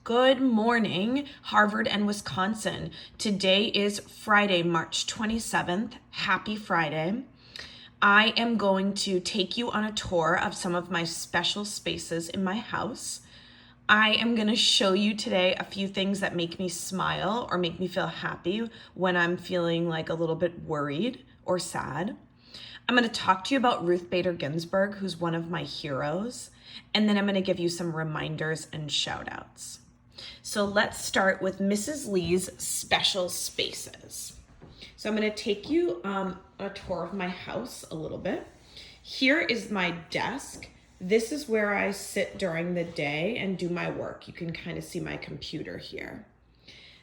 Good morning, Harvard and Wisconsin. Today is Friday, March 27th. Happy Friday. I am going to take you on a tour of some of my special spaces in my house. I am going to show you today a few things that make me smile or make me feel happy when I'm feeling like a little bit worried or sad. I'm going to talk to you about Ruth Bader Ginsburg, who's one of my heroes, and then I'm going to give you some reminders and shout outs. So let's start with Mrs. Lee's special spaces. So I'm going to take you on a tour of my house a little bit. Here is my desk. This is where I sit during the day and do my work. You can kind of see my computer here.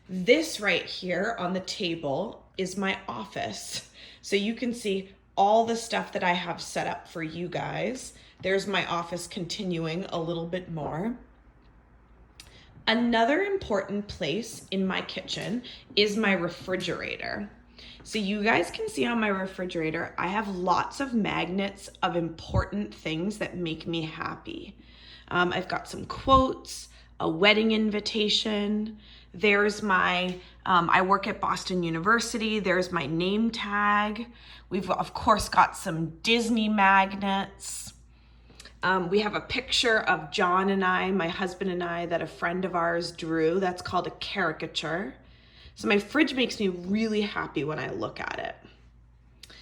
This right here on the table is my office. So you can see all the stuff that I have set up for you guys. There's my office continuing a little bit more. Another important place in my kitchen is my refrigerator. So you guys can see on my refrigerator, I have lots of magnets of important things that make me happy. I've got some quotes, a wedding invitation. There's my, I work at Boston University. There's my name tag. We've of course got some Disney magnets. We have a picture of John and I, my husband and I, that a friend of ours drew. That's called a caricature. So my fridge makes me really happy when I look at it.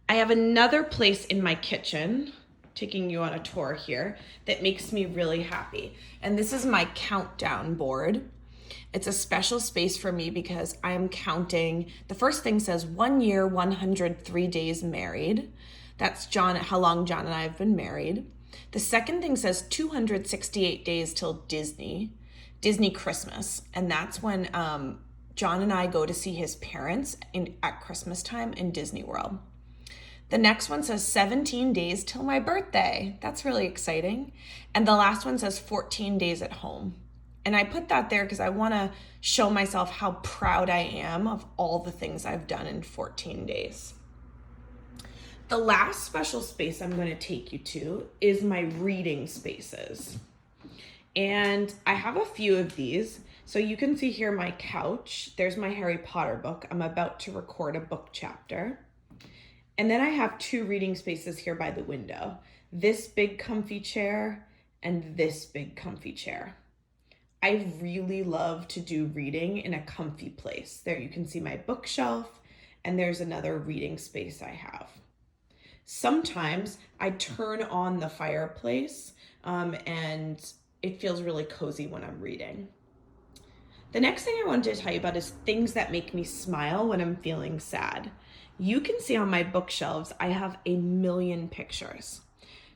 I have another place in my kitchen, taking you on a tour here, that makes me really happy. And this is my countdown board. It's a special space for me because I am counting. The first thing says 1 year, 103 days married. That's how long John and I have been married. The second thing says 268 days till Disney Christmas. And that's when John and I go to see his parents at Christmas time in Disney World. The next one says 17 days till my birthday. That's really exciting. And the last one says 14 days at home. And I put that there because I want to show myself how proud I am of all the things I've done in 14 days. The last special space I'm going to take you to is my reading spaces. And I have a few of these. So you can see here my couch. There's my Harry Potter book. I'm about to record a book chapter. And then I have two reading spaces here by the window. This big comfy chair and this big comfy chair. I really love to do reading in a comfy place. There you can see my bookshelf, and there's another reading space I have. Sometimes I turn on the fireplace and it feels really cozy when I'm reading. The next thing I wanted to tell you about is things that make me smile when I'm feeling sad. You can see on my bookshelves, I have a million pictures.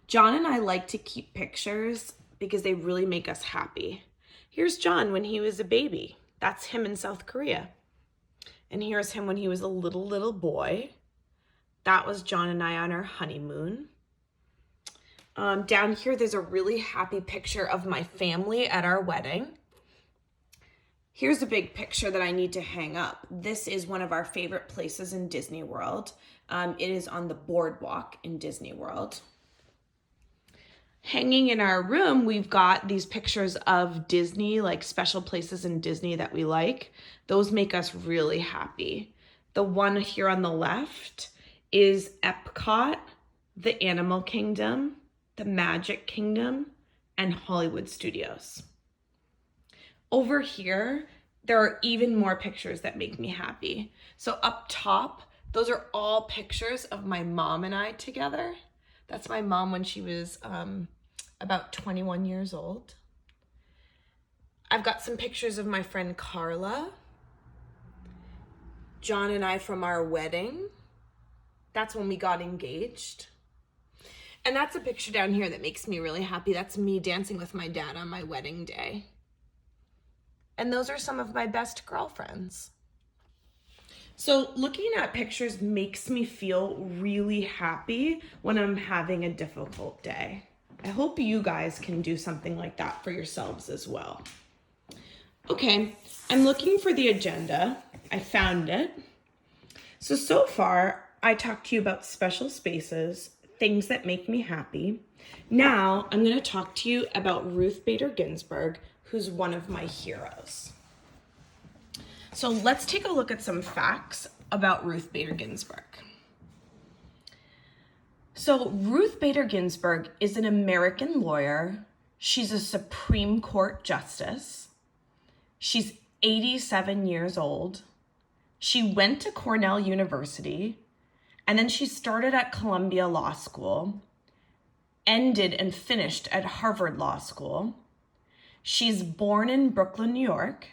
John and I like to keep pictures because they really make us happy. Here's John when he was a baby. That's him in South Korea. And here's him when he was a little boy. That was John and I on our honeymoon. Down here, there's a really happy picture of my family at our wedding. Here's a big picture that I need to hang up. This is one of our favorite places in Disney World. It is on the boardwalk in Disney World. Hanging in our room, we've got these pictures of Disney, like special places in Disney that we like. Those make us really happy. The one here on the left is Epcot, the Animal Kingdom, the Magic Kingdom, and Hollywood Studios. Over here, there are even more pictures that make me happy. So up top, those are all pictures of my mom and I together. That's my mom when she was about 21 years old. I've got some pictures of my friend Carla, John and I from our wedding. That's when we got engaged. And that's a picture down here that makes me really happy. That's me dancing with my dad on my wedding day. And those are some of my best girlfriends. So looking at pictures makes me feel really happy when I'm having a difficult day. I hope you guys can do something like that for yourselves as well. Okay, I'm looking for the agenda. I found it. So far, I talked to you about special spaces, things that make me happy. Now, I'm going to talk to you about Ruth Bader Ginsburg, who's one of my heroes. So let's take a look at some facts about Ruth Bader Ginsburg. So Ruth Bader Ginsburg is an American lawyer. She's a Supreme Court justice. She's 87 years old. She went to Cornell University, and then she started at Columbia Law School, ended and finished at Harvard Law School. She's born in Brooklyn, New York,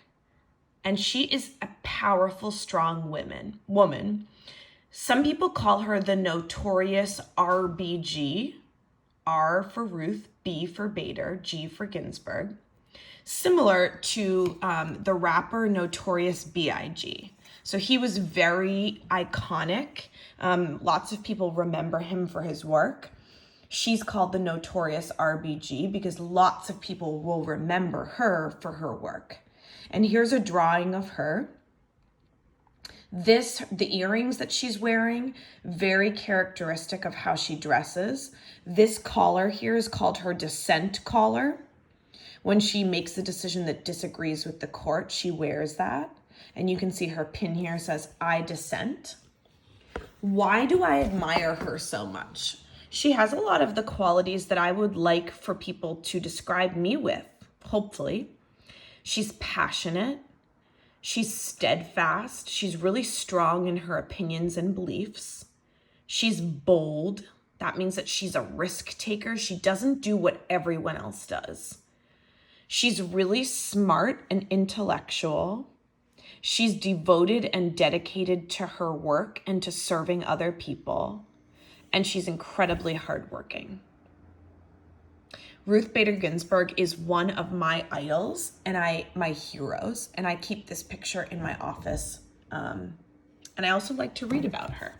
and she is a powerful, strong woman. Some people call her the notorious RBG, R for Ruth, B for Bader, G for Ginsburg, similar to the rapper Notorious B.I.G. So he was very iconic. Lots of people remember him for his work. She's called the Notorious RBG because lots of people will remember her for her work. And here's a drawing of her. The earrings that she's wearing, very characteristic of how she dresses. This collar here is called her dissent collar. When she makes a decision that disagrees with the court, she wears that. And you can see her pin here says, I dissent. Why do I admire her so much? She has a lot of the qualities that I would like for people to describe me with, hopefully. She's passionate. She's steadfast. She's really strong in her opinions and beliefs. She's bold. That means that she's a risk taker. She doesn't do what everyone else does. She's really smart and intellectual. She's devoted and dedicated to her work and to serving other people. And she's incredibly hardworking. Ruth Bader Ginsburg is one of my idols and my heroes, and I keep this picture in my office. And I also like to read about her.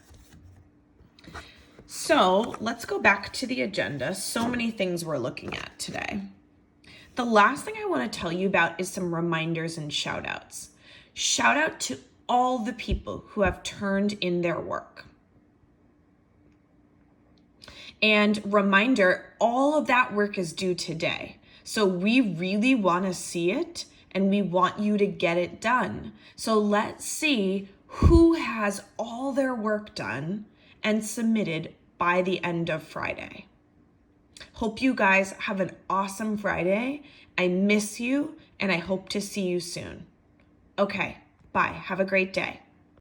So let's go back to the agenda. So many things we're looking at today. The last thing I want to tell you about is some reminders and shout outs. Shout out to all the people who have turned in their work. And reminder, all of that work is due today. So we really want to see it and we want you to get it done. So let's see who has all their work done and submitted by the end of Friday. Hope you guys have an awesome Friday. I miss you and I hope to see you soon. Okay, bye. Have a great day.